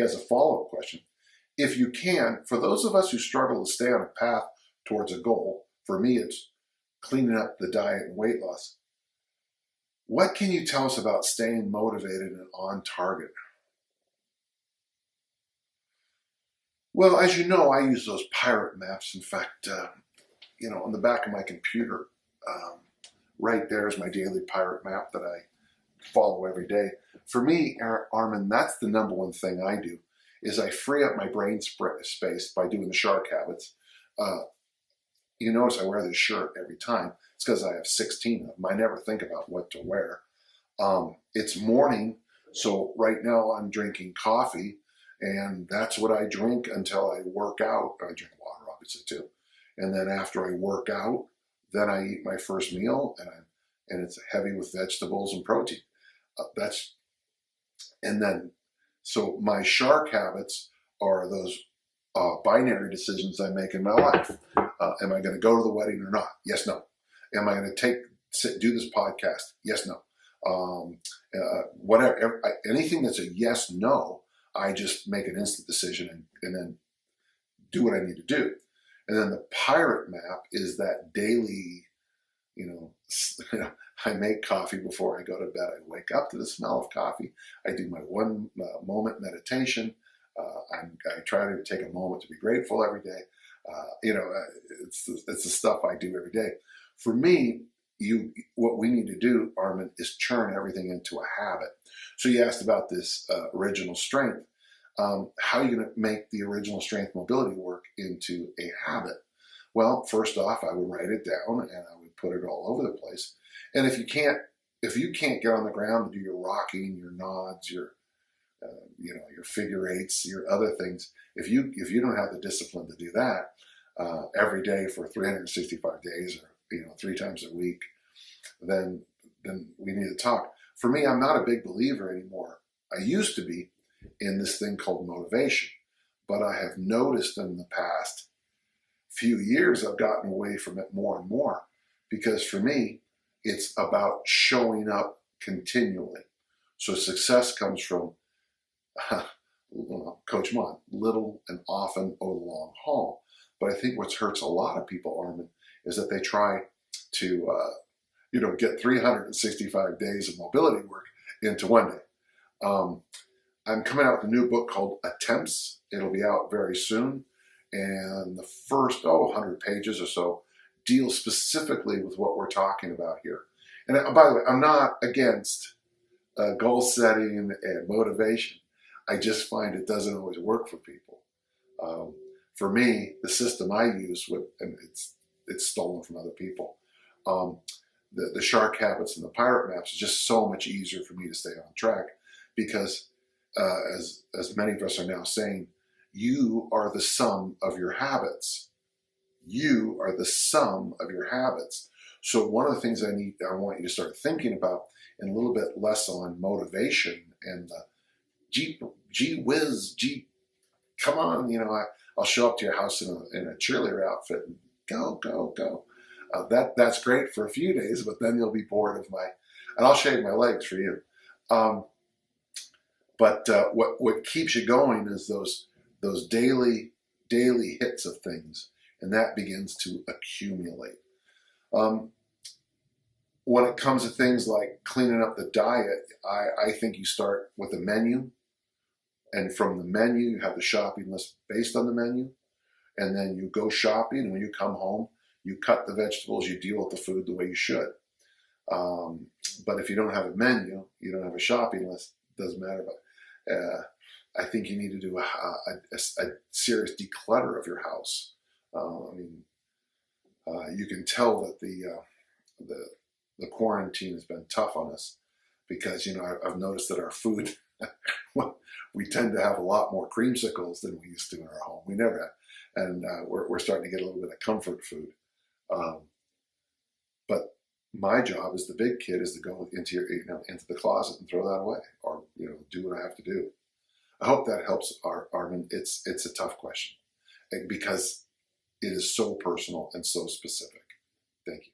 he has a follow-up question. If you can, for those of us who struggle to stay on a path towards a goal, for me it's cleaning up the diet and weight loss, what can you tell us about staying motivated and on target? Well, as you know, I use those pirate maps. In fact, on the back of my computer, right there is my daily pirate map that I follow every day. For me, Armin, that's the number one thing I do, is I free up my brain space by doing the shark habits. You notice I wear this shirt every time. It's because I have 16 of them. I never think about what to wear. It's morning, so right now I'm drinking coffee, and that's what I drink until I work out. I drink water, obviously, too. And then after I work out, then I eat my first meal, and it's heavy with vegetables and protein. So my shark habits are those binary decisions I make in my life. Am I going to go to the wedding or not? Yes, no. Am I going to do this podcast? Yes, no. Whatever, anything that's a yes, no, I just make an instant decision and then do what I need to do. And then the pirate map is that daily, I make coffee before I go to bed. I wake up to the smell of coffee. I do my 1 moment meditation. I try to take a moment to be grateful every day. It's the stuff I do every day. For me, what we need to do, Armin, is churn everything into a habit. So you asked about this original strength. How are you going to make the original strength mobility work into a habit? Well, first off, I would write it down and I would put it all over the place. And if you can't get on the ground and do your rocking, your nods, your figure eights, your other things, if you don't have the discipline to do that every day for 365 days or 3 times a week, then we need to talk. For me, I'm not a big believer anymore. I used to be in this thing called motivation, but I have noticed in the past few years I've gotten away from it more and more, because for me it's about showing up continually. So success comes from Coach Mon, little and often over the long haul. But I think what hurts a lot of people, Armin, is that they try to get 365 days of mobility work into one day. I'm coming out with a new book called Attempts. It'll be out very soon. And the first 100 pages or so deals specifically with what we're talking about here. And by the way, I'm not against goal setting and motivation. I just find it doesn't always work for people. For me, the system I use, and it's stolen from other people, the shark habits and the pirate maps is just so much easier for me to stay on track, because as many of us are now saying, you are the sum of your habits. You are the sum of your habits. So one of the things I want you to start thinking about, and a little bit less on motivation and the gee whiz, come on, I'll show up to your house in a cheerleader outfit and go. That's great for a few days, but then you'll be bored of and I'll shave my legs for you. But what keeps you going is those daily hits of things, and that begins to accumulate. When it comes to things like cleaning up the diet, I think you start with a menu, and from the menu you have the shopping list based on the menu, and then you go shopping, and when you come home, you cut the vegetables, you deal with the food the way you should. But if you don't have a menu, you don't have a shopping list, it doesn't matter. But I think you need to do a serious declutter of your house. You can tell that the quarantine has been tough on us, because I've noticed that our food, we tend to have a lot more creamsicles than we used to in our home. We never had, and we're starting to get a little bit of comfort food. But my job as the big kid is to go into into the closet and throw that away, or do what I have to do. I hope that helps, Armin. It's a tough question, because it is so personal and so specific. Thank you.